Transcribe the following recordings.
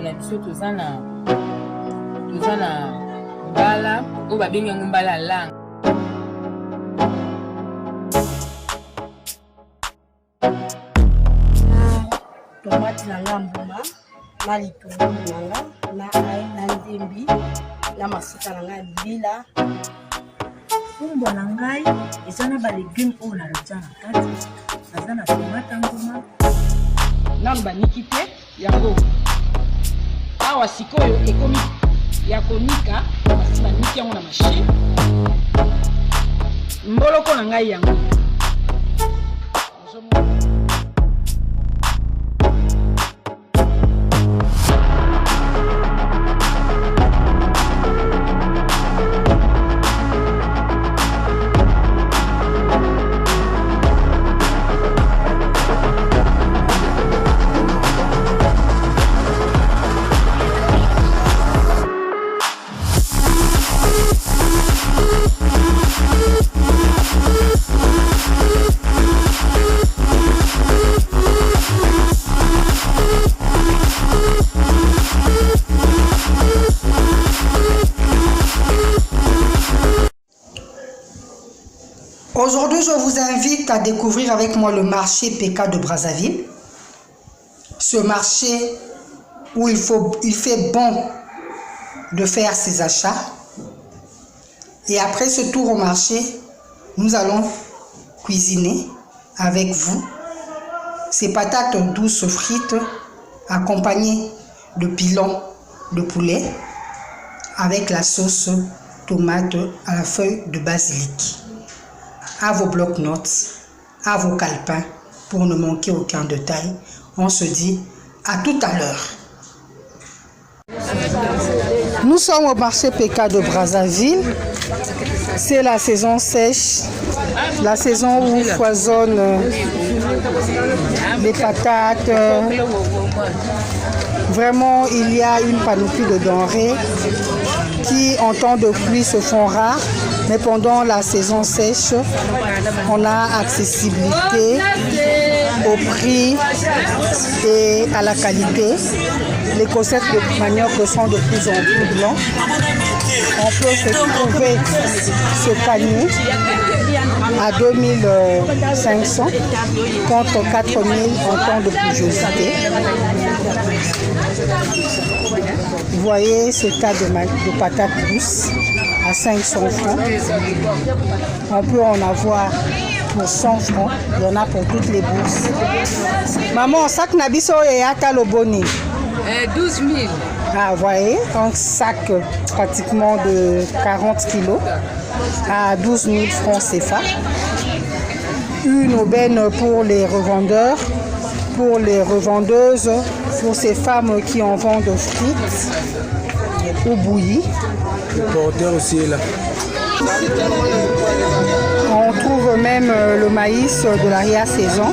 na biso tozana mbala oyo babengi yango mbala lang. Tomate na ngambuma na litungulu nanga na ai na ndembi na masuka na ngai bila fumbwa na ngai eza na balegume oyo nalotia na kati naza na tomate nguma namba niki te yango awa sikoyo ekomi ya konika basi baniki yango na machine mboloko na ngai yango. Aujourd'hui, je vous invite à découvrir avec moi le marché PK de Brazzaville. Ce marché où il fait bon de faire ses achats. Et après ce tour au marché, nous allons cuisiner avec vous ces patates douces frites accompagnées de pilons de poulet avec la sauce tomate à la feuille de basilic. À vos bloc-notes, à vos calepins, pour ne manquer aucun détail. On se dit à tout à l'heure. Nous sommes au marché PK de Brazzaville. C'est la saison sèche, la saison où foisonnent les patates. Vraiment, il y a une panoplie de denrées qui, en temps de pluie, se font rares. Mais pendant la saison sèche, on a accessibilité au prix et à la qualité. Les cosettes de manioc sont de plus en plus blancs. On peut se trouver ce panier à 2500 contre 4000 en temps de pluviosité. Vous voyez ce tas de patates douces à 500 francs. On peut en avoir pour 100 francs. Il y en a pour toutes les bourses. Maman, sac nabiso et ataloboni. 12 000. Ah, vous voyez, un sac pratiquement de 40 kilos à 12 000 francs CFA. Une aubaine pour les revendeurs, pour les revendeuses, pour ces femmes qui en vendent frites ou bouillies. Le porteur aussi est là. On trouve même le maïs de l'arrière-saison,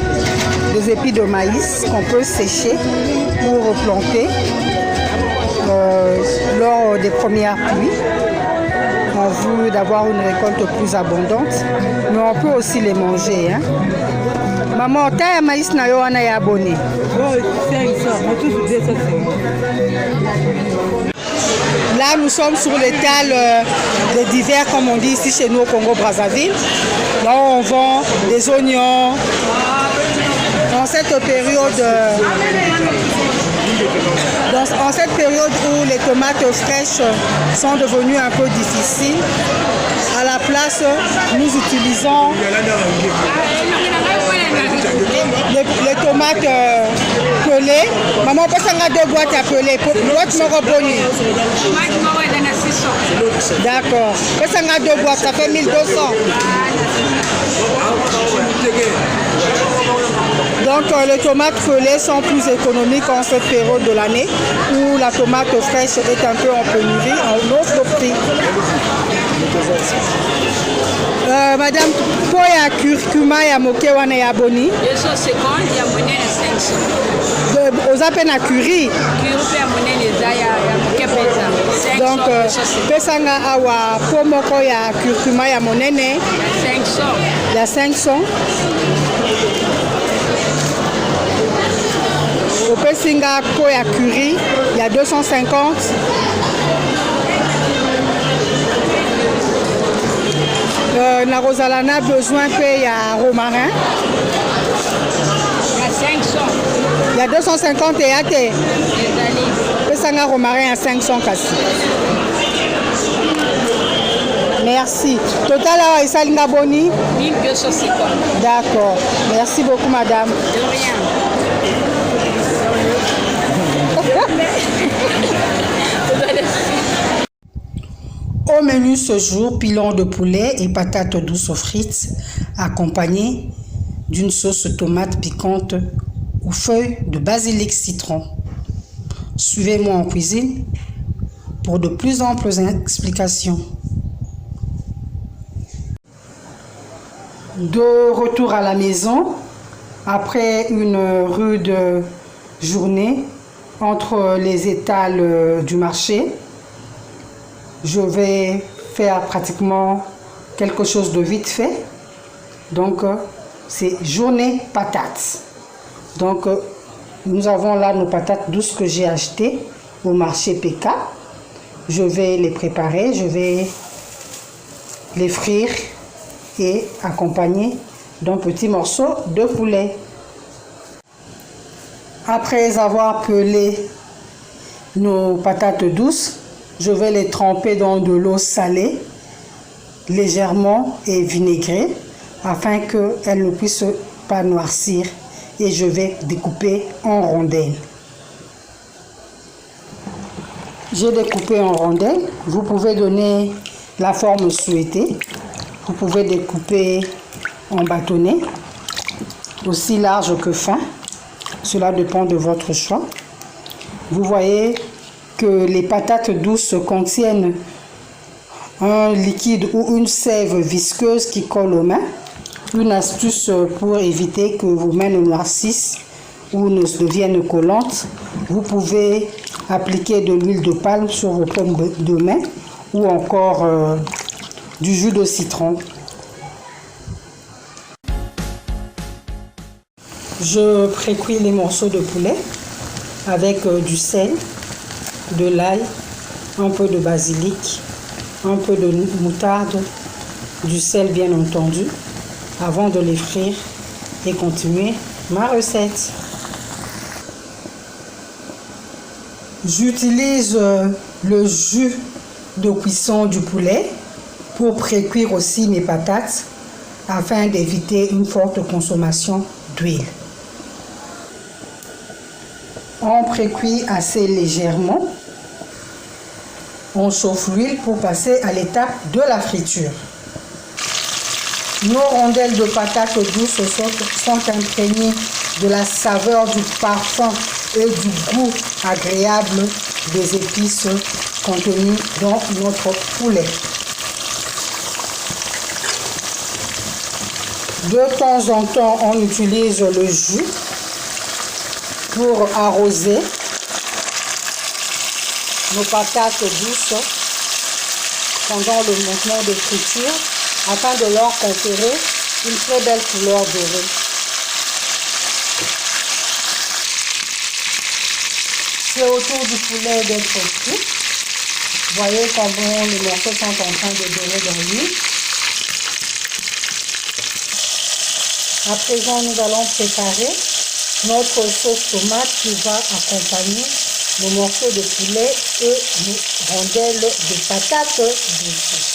des épis de maïs qu'on peut sécher pour replanter lors des premières pluies en vue d'avoir une récolte plus abondante. Mais on peut aussi les manger. Hein. Maman, taille maïs na yo wana ya abonné. Là, nous sommes sur l'étal de divers, comme on dit ici chez nous au Congo-Brazzaville. Là, on vend des oignons. En cette période où les tomates fraîches sont devenues un peu difficiles, à la place, nous utilisons les tomates pelées. Maman, on peut s'en deux boîtes à peler. D'accord. On peut s'en deux boîtes, ça fait 1200. Donc les tomates pelées sont plus économiques en cette période de l'année où la tomate fraîche est un peu en pénurie, en offre prix. Madame, pour la curcuma ya moke wana ya boni. 250 ya monene 500. Aux appels à curry. Curry ya monene za ya moke pesa. Donc pesa nga awa po moko ya curcuma ya monene 500. Ya 500. Opesinga koya curry, il y a 250. Na Rosalana besoin il y a romarin. Il y a 500. Il y a 250 et ate. Pesanga romarin à 500 kassi. Merci. Total à Isalinga Boni 1250. D'accord. Merci beaucoup madame. De rien. Au menu ce jour, pilon de poulet et patates douces frites accompagnées d'une sauce tomate piquante aux feuilles de basilic citron. Suivez-moi en cuisine pour de plus amples explications. De retour à la maison, après une rude journée entre les étals du marché, je vais faire pratiquement quelque chose de vite fait. Donc, c'est journée patates. Donc, nous avons là nos patates douces que j'ai achetées au marché PK. Je vais les préparer, je vais les frire et accompagner d'un petit morceau de poulet. Après avoir pelé nos patates douces, je vais les tremper dans de l'eau salée, légèrement et vinaigrée, afin qu'elles ne puissent pas noircir. Et je vais découper en rondelles. J'ai découpé en rondelles. Vous pouvez donner la forme souhaitée. Vous pouvez découper en bâtonnets, aussi large que fin. Cela dépend de votre choix. Vous voyez que les patates douces contiennent un liquide ou une sève visqueuse qui colle aux mains. Une astuce pour éviter que vos mains ne noircissent ou ne deviennent collantes. Vous pouvez appliquer de l'huile de palme sur vos paumes de main ou encore du jus de citron. Je précuis les morceaux de poulet avec du sel, de l'ail, un peu de basilic, un peu de moutarde, du sel bien entendu, avant de les frire et continuer ma recette. J'utilise le jus de cuisson du poulet pour précuire aussi mes patates afin d'éviter une forte consommation d'huile. On précuit assez légèrement. On chauffe l'huile pour passer à l'étape de la friture. Nos rondelles de patates douces sont imprégnées de la saveur du parfum et du goût agréable des épices contenues dans notre poulet. De temps en temps, on utilise le jus pour arroser nos patates douces pendant le mouvement de friture afin de leur conférer une très belle couleur dorée. C'est autour du poulet d'être cuit. Vous voyez comment les morceaux sont en train de dorer dans l'huile. À présent, nous allons préparer notre sauce tomate qui va accompagner nos morceaux de poulet et nos rondelles de patates douces.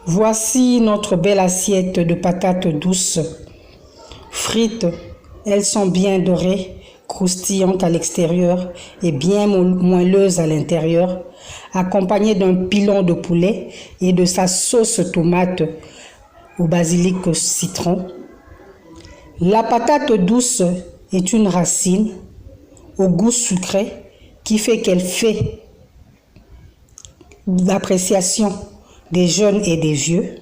Voici notre belle assiette de patates douces. Frites, elles sont bien dorées, croustillantes à l'extérieur et bien moelleuses à l'intérieur, accompagnées d'un pilon de poulet et de sa sauce tomate au basilic citron. La patate douce est une racine au goût sucré qui fait qu'elle fait l'appréciation des jeunes et des vieux.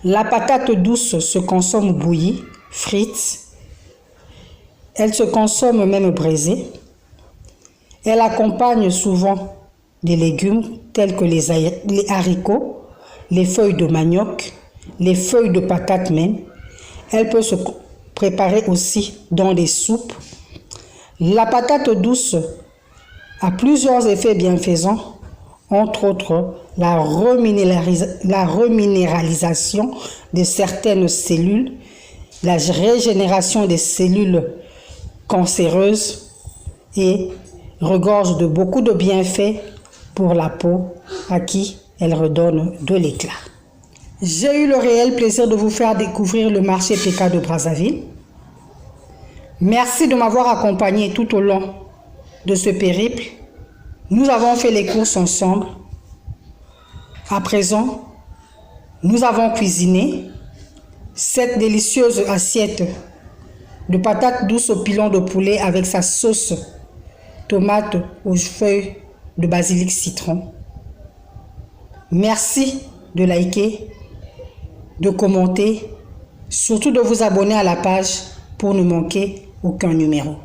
La patate douce se consomme bouillie, frite. Elle se consomme même braisée. Elle accompagne souvent des légumes tels que les haricots, les feuilles de manioc, les feuilles de patate même. Elle peut se préparer aussi dans des soupes. La patate douce a plusieurs effets bienfaisants, entre autres la reminéralisation de certaines cellules, la régénération des cellules cancéreuses et regorge de beaucoup de bienfaits pour la peau à qui elle redonne de l'éclat. J'ai eu le réel plaisir de vous faire découvrir le marché PK de Brazzaville. Merci de m'avoir accompagné tout au long de ce périple. Nous avons fait les courses ensemble. À présent, nous avons cuisiné cette délicieuse assiette de patates douces au pilon de poulet avec sa sauce tomate aux feuilles de basilic citron. Merci de liker, de commenter, surtout de vous abonner à la page pour ne manquer aucun numéro.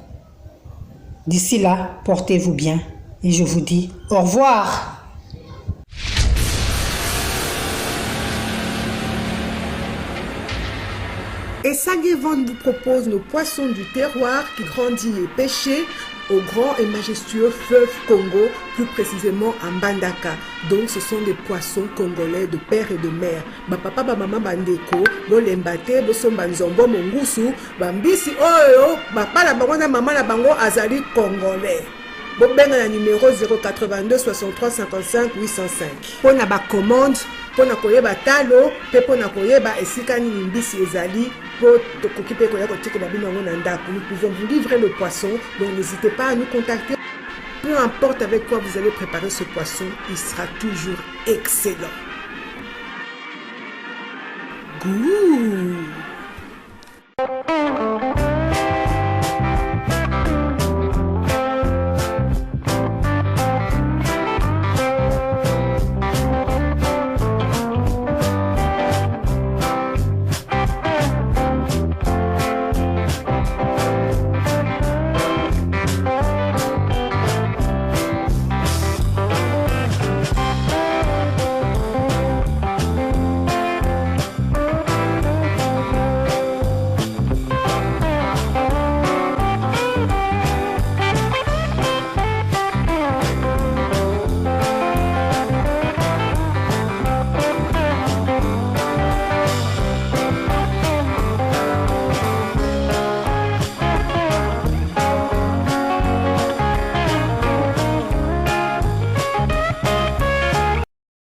D'ici là, portez-vous bien et je vous dis au revoir. Et Sagevon vous propose nos poissons du terroir qui grandit les pêchés au grand et majestueux fleuve Congo, plus précisément à Mbandaka. Donc ce sont des poissons congolais de père et de mère. Ba papa ba maman bandeko, bo lembate, bo somba nzombo mongusu, bambisi oyo, ba pala bango na maman na bango azali congolais. Bo benga na numéro 082 63 55 805. Pour na ba commande, pour na koyeba talo, pe pour na koyeba esika nini mbisi ezali. Nous pouvons vous livrer le poisson, donc n'hésitez pas à nous contacter. Peu importe avec quoi vous allez préparer ce poisson, il sera toujours excellent. Goût.